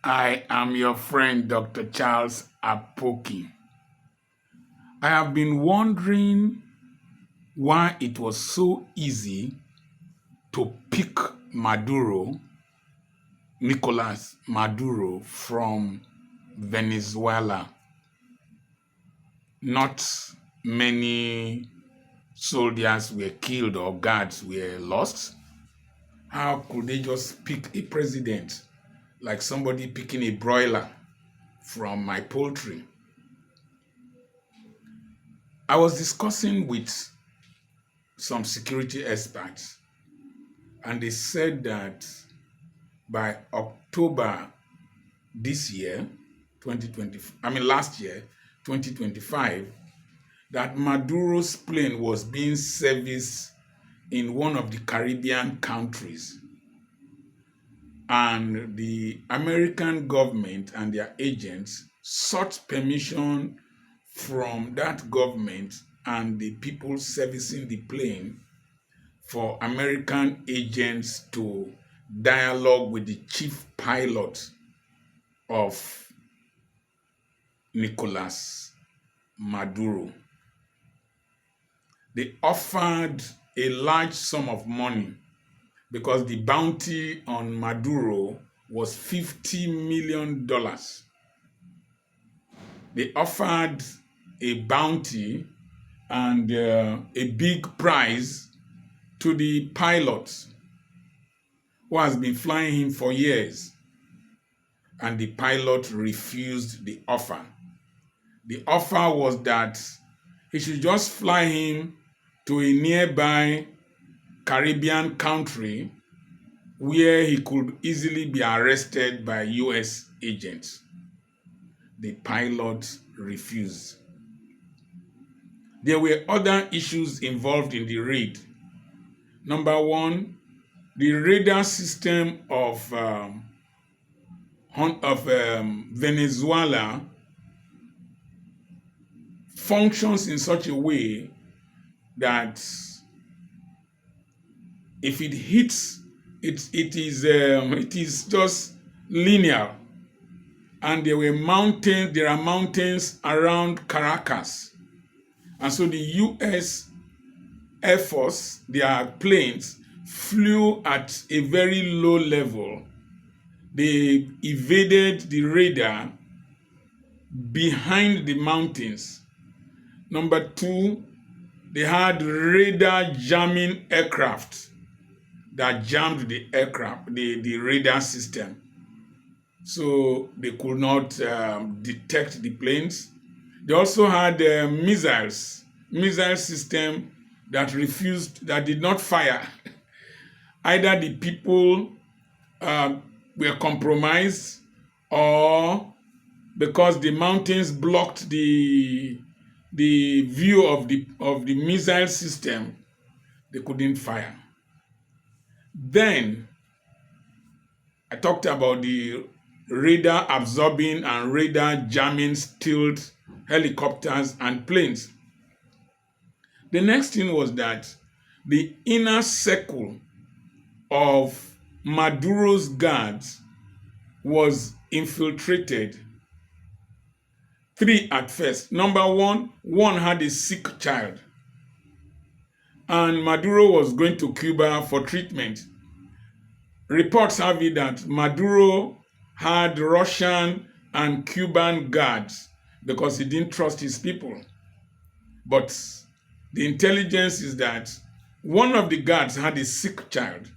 I am your friend, Dr. Charles Apoki. I have been wondering why it was so easy to pick Nicolas Maduro from Venezuela. Not many soldiers were killed or guards were lost. How could they just pick a president like somebody picking a broiler from my poultry? I was discussing with some security experts, and they said that by October this year, last year, 2025, that Maduro's plane was being serviced in one of the Caribbean countries. And the American government and their agents sought permission from that government and the people servicing the plane for American agents to dialogue with the chief pilot of Nicolas Maduro. They offered a large sum of money because the bounty on Maduro was $50 million. They offered a bounty and a big prize to the pilot who has been flying him for years. And the pilot refused the offer. The offer was that he should just fly him to a nearby Caribbean country where he could easily be arrested by US agents. The pilot refused. There were other issues involved in the raid. Number one, the radar system of Venezuela functions in such a way that if it hits, it is just linear. And there are mountains around Caracas. And so the US Air Force, their planes, flew at a very low level. They evaded the radar behind the mountains. Number two, they had radar jamming aircraft that jammed the aircraft, the radar system. So they could not detect the planes. They also had missile system that did not fire. Either the people were compromised, or because the mountains blocked the view of the missile system, they couldn't fire. Then I talked about the radar absorbing and radar jamming stealth helicopters and planes. The next thing was that the inner circle of Maduro's guards was infiltrated. 3 at first. Number one had a sick child, and Maduro was going to Cuba for treatment. Reports have it that Maduro had Russian and Cuban guards because he didn't trust his people. But the intelligence is that one of the guards had a sick child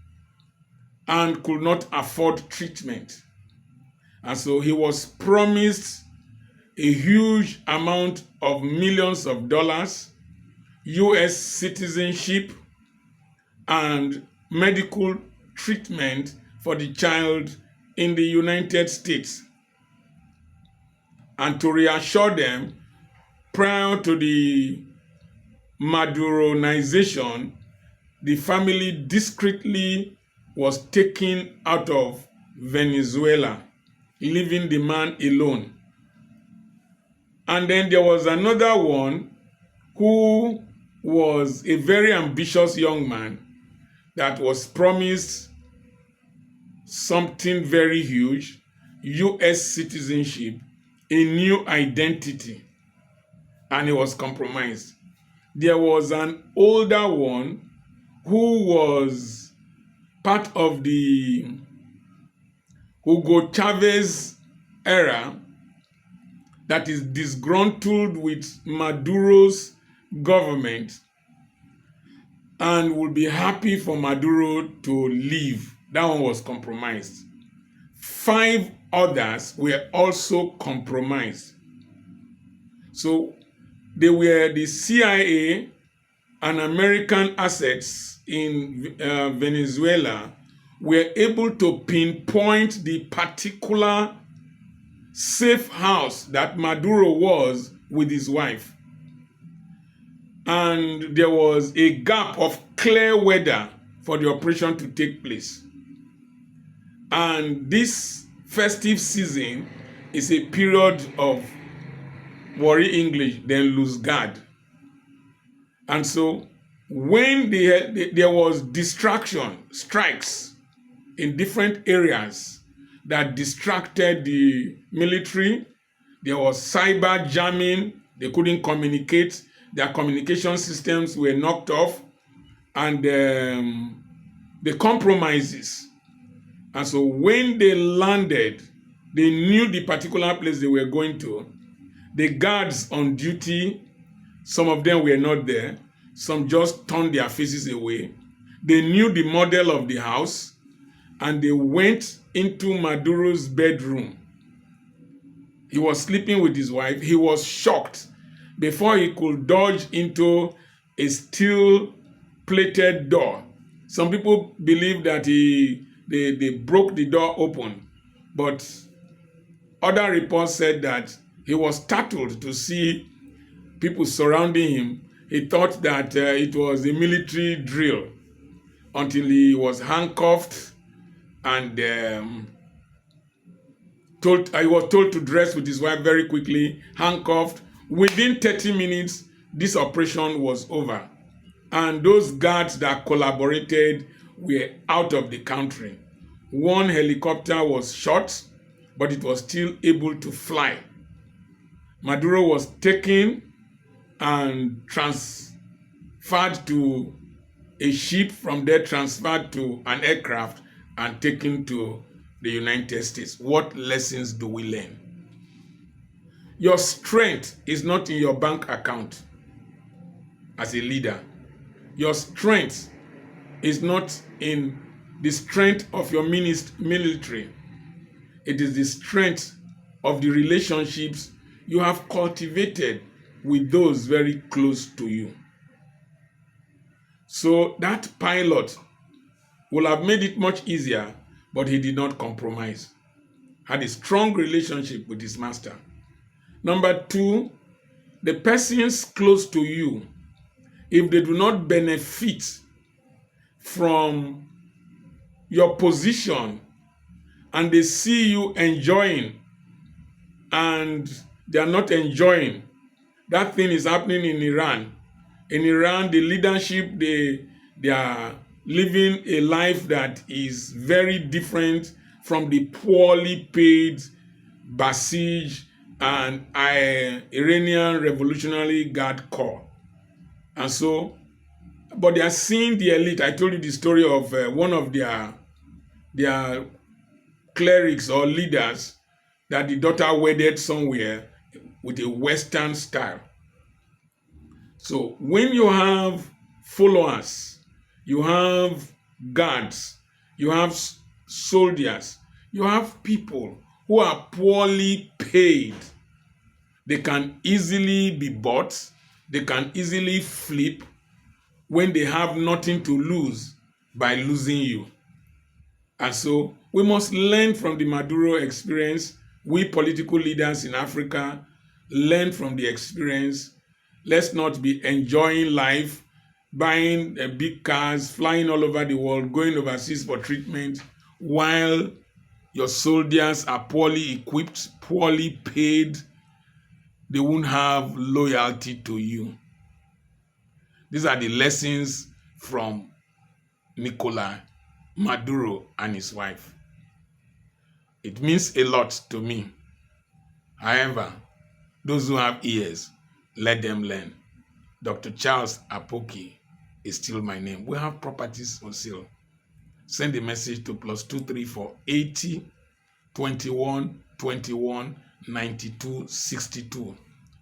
and could not afford treatment. And so he was promised a huge amount of millions of dollars, US citizenship, and medical treatment for the child in the United States. And to reassure them, prior to the Maduronization, the family discreetly was taken out of Venezuela, leaving the man alone. And then there was another one who was a very ambitious young man that was promised something very huge, U.S. citizenship, a new identity, and he was compromised. There was an older one who was part of the Hugo Chavez era that is disgruntled with Maduro's government and would be happy for Maduro to leave. That one was compromised. 5 others were also compromised. So they were the CIA and American assets in Venezuela were able to pinpoint the particular safe house that Maduro was with his wife. And there was a gap of clear weather for the operation to take place. And this festive season is a period of worry English, then lose guard. And so when there was distraction, strikes in different areas that distracted the military, there was cyber jamming, they couldn't communicate, their communication systems were knocked off, and the compromises. And so when they landed, they knew the particular place they were going to. The guards on duty, some of them were not there. Some just turned their faces away. They knew the model of the house, and they went into Maduro's bedroom. He was sleeping with his wife. He was shocked before he could dodge into a steel-plated door. Some people believe that they broke the door open, but other reports said that he was startled to see people surrounding him. He thought that it was a military drill until he was handcuffed and he was told to dress with his wife very quickly, handcuffed. Within 30 minutes, this operation was over. And those guards that collaborated were out of the country. One helicopter was shot, but it was still able to fly. Maduro was taken and transferred to a ship, from there transferred to an aircraft and taken to the United States. What lessons do we learn? Your strength is not in your bank account as a leader. Your strength is not in the strength of your military. It is the strength of the relationships you have cultivated with those very close to you. So that pilot will have made it much easier, but he did not compromise. Had a strong relationship with his master. Number 2, the persons close to you, if they do not benefit from your position and they see you enjoying and they are not enjoying, that thing is happening in Iran. In Iran, the leadership, they are living a life that is very different from the poorly paid Basij and Iranian Revolutionary Guard Corps. And so, but they are seeing the elite. I told you the story of one of their clerics or leaders that the daughter wedded somewhere with a Western style. So when you have followers, you have guards, you have soldiers, you have people who are poorly paid, they can easily be bought, they can easily flip when they have nothing to lose by losing you. And so we must learn from the Maduro experience. We political leaders in Africa learn from the experience. Let's not be enjoying life, buying big cars, flying all over the world, going overseas for treatment, while your soldiers are poorly equipped, poorly paid. They won't have loyalty to you. These are the lessons from Nicolas Maduro and his wife. It means a lot to me. However, those who have ears, let them learn. Dr. Charles Apoki is still my name. We have properties on sale. Send a message to +234 80 21 21 92 62.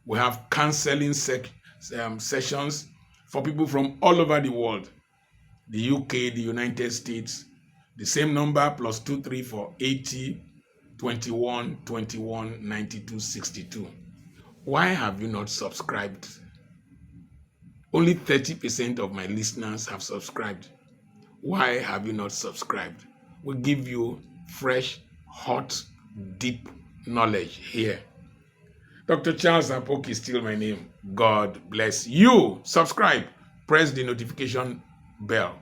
We have counseling sessions for people from all over the world, the UK, the United States. The same number +234 80 21 21 92 62. Why have you not subscribed? Only 30% of my listeners have subscribed. Why have you not subscribed? We give you fresh, hot, deep knowledge here. Dr. Charles Apoki is still my name. God bless you. Subscribe. Press the notification bell.